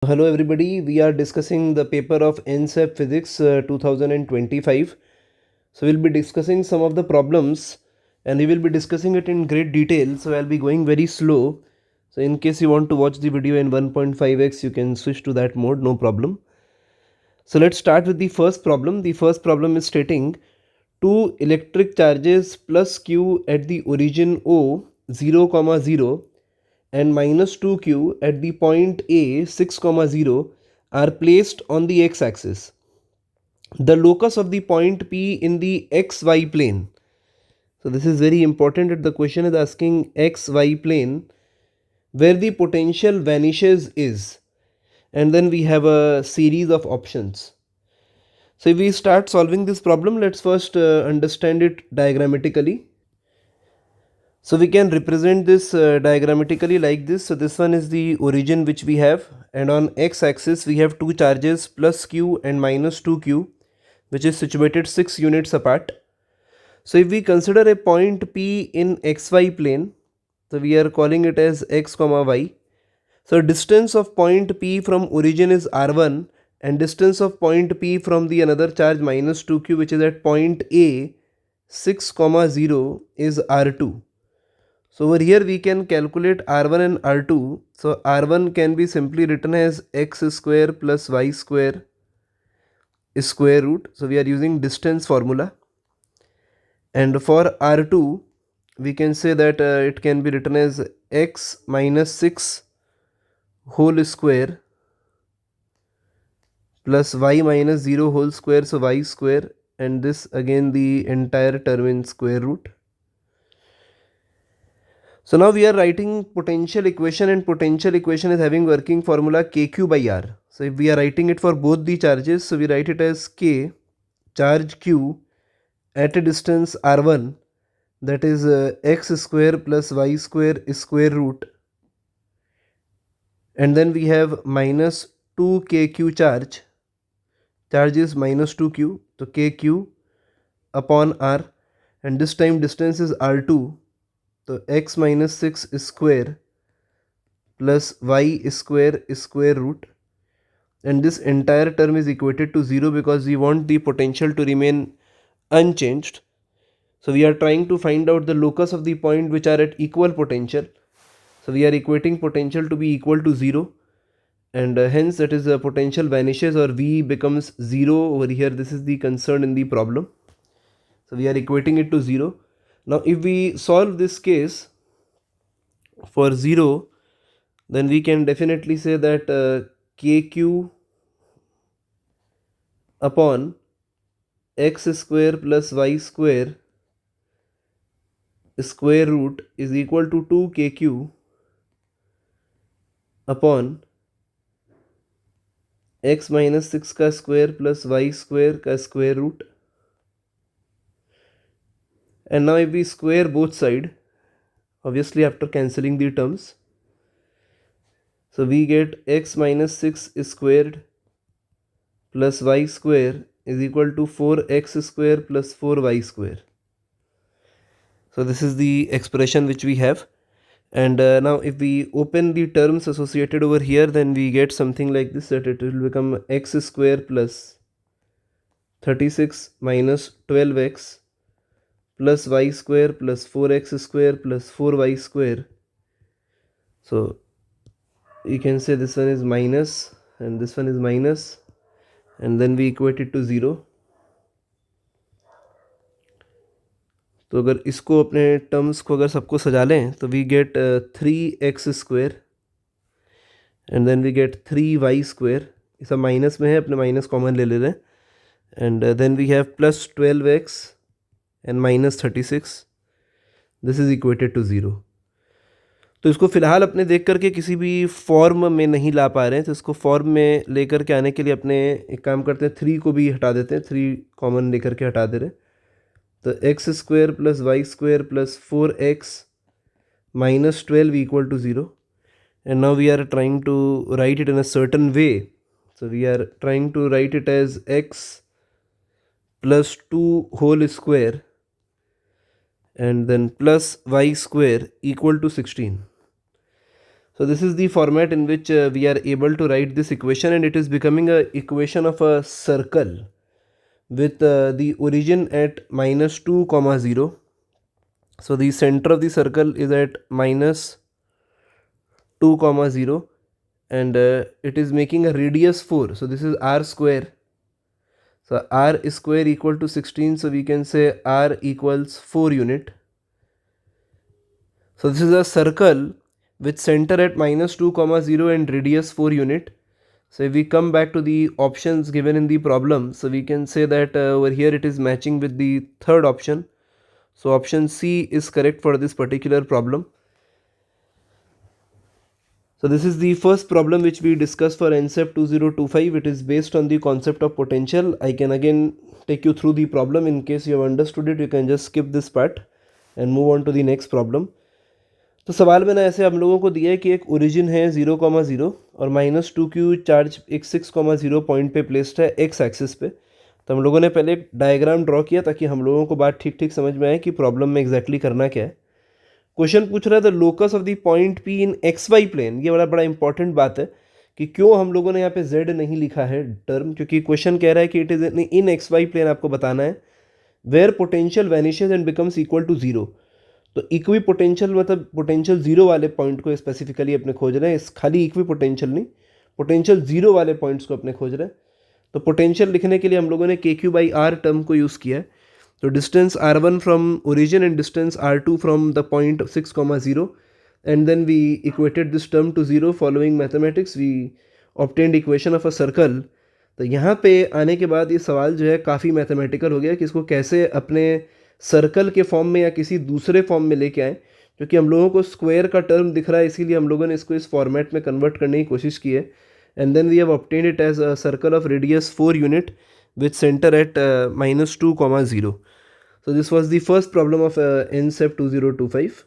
Hello everybody, we are discussing the paper of NCEP Physics 2025. So we'll be discussing some of the problems and we will be discussing it in great detail. So I'll be going very slow. So in case you want to watch the video in 1.5x, you can switch to that mode, no problem. So let's start with the first problem. The first problem is stating two electric charges plus Q at the origin O 0, 0 and minus 2q at the point A 6, 0 are placed on the x-axis. The locus of the point P in the xy plane. So this is very important that the question is asking xy plane where the potential vanishes is. And then we have a series of options. So if we start solving this problem, let's first understand it diagrammatically. So we can represent this diagrammatically like this. So this one is the origin which we have, and on x-axis we have two charges plus q and minus 2q, which is situated 6 units apart. So if we consider a point P in xy plane, so we are calling it as x comma y. So distance of point P from origin is r1 and distance of point P from the another charge minus 2q, which is at point A 6, 0 is r2. So over here we can calculate R1 and R2. So R1 can be simply written as x square plus y square square root. So we are using distance formula. And for R2 we can say that it can be written as x minus 6 whole square plus y minus 0 whole square, so y square, and this again the entire term in square root. So now we are writing potential equation, and potential equation is having working formula kq by r. So if we are writing it for both the charges, so we write it as k charge q at a distance r1, that is x square plus y square square root, and then we have minus 2kq charge is minus 2q, so kq upon r, and this time distance is r2, so x minus 6 square plus y square square root, and this entire term is equated to 0 because we want the potential to remain unchanged. So we are trying to find out the locus of the point which are at equal potential. So we are equating potential to be equal to 0, and hence that is potential vanishes or V becomes 0 over here. This is the concern in the problem. So we are equating it to 0. Now if we solve this case for 0, then we can definitely say that kq upon x square plus y square square root is equal to 2kq upon x minus 6 का square plus y square का square root. And now if we square both side, obviously after cancelling the terms, so we get x minus 6 squared plus y square is equal to 4x square plus 4y square. So this is the expression which we have. And now if we open the terms associated over here, then we get something like this, that it will become x square plus 36 minus 12x plus y square plus 4x square plus 4y square. So you can say this one is minus and this one is minus, and then we equate it to 0. तो अगर इसको अपने terms को अगर सबको सजा लें तो we get 3x square and then we get 3y square. ये सब माइनस में है, अपने माइनस कॉमन ले रहे हैं, and then we have plus 12x and minus 36. This is equated to 0. तो इसको फिलहाल अपने देख करके किसी भी फॉर्म में नहीं ला पा रहे हैं, तो इसको फॉर्म में लेकर के आने के लिए अपने एक काम करते हैं, 3 को भी हटा देते हैं, 3 कॉमन लेकर के हटा दे रहे हैं. तो x square plus y square plus 4x minus 12 equal to 0, and now we are trying to write it in a certain way. So we are trying to write it as x plus 2 whole square and then plus y square equal to 16. So this is the format in which we are able to write this equation, and it is becoming a equation of a circle with the origin at minus 2 comma 0. So the center of the circle is at minus 2 comma 0, and it is making a radius 4. So this is r square. So r square equal to 16, so we can say r equals 4 unit. So this is a circle with center at minus 2 comma 0 and radius 4 unit. So if we come back to the options given in the problem, so we can say that over here it is matching with the third option. So option C is correct for this particular problem. So this is the first problem which we discussed for NCEP 2025. It is based on the concept of potential. I can again take you through the problem. In case you have understood it, you can just skip this part and move on to the next problem. तो सवाल में ना ऐसे हम लोगों को दिया है कि एक ओरिजिन है 0,0 और -2q चार्ज एक 6,0 पॉइंट पे प्लेस्ड है एक्स एक्सिस पे। तो हम लोगों ने पहले एक डायग्राम ड्रॉ किया ताकि हम लोगों को बात ठीक ठीक समझ में आए कि प्रॉब्लम में एग्जैक्टली करना क्या है। क्वेश्चन पूछ रहा है the locus of the point P in x y plane. ये बड़ा इंपॉर्टेंट बात है कि क्यों हम लोगों ने यहाँ पे z नहीं लिखा है टर्म, क्योंकि क्वेश्चन कह रहा है कि it is in x y plane. आपको बताना है where potential vanishes and becomes equal to 0। तो इक्वी पोटेंशियल मतलब पोटेंशियल 0 वाले पॉइंट को स्पेसिफिकली अपने खोज रहे हैं, इस खाली इक्वी पोटेंशियल नहीं, पोटेंशियल 0 वाले पॉइंट्स को अपने खोज रहे हैं। तो पोटेंशियल लिखने के लिए हम लोगों ने KQ/R टर्म को यूज़ किया है। तो distance R1 from origin and distance R2 from the point 6,0 and then we equated this term to 0 following mathematics we obtained equation of a circle. तो यहाँ पे आने के बाद ये सवाल जो है काफ़ी मैथमेटिकल हो गया कि इसको कैसे अपने सर्कल के फॉर्म में या किसी दूसरे फॉर्म में लेके आए, क्योंकि हम लोगों को स्क्वायर का टर्म दिख रहा है, इसीलिए हम लोगों ने इसको इस फॉर्मेट में कन्वर्ट करने की कोशिश की है। And then we have obtained it as a circle of radius 4 unit with centre at -2,0। So this was the first problem of NCEP 2025.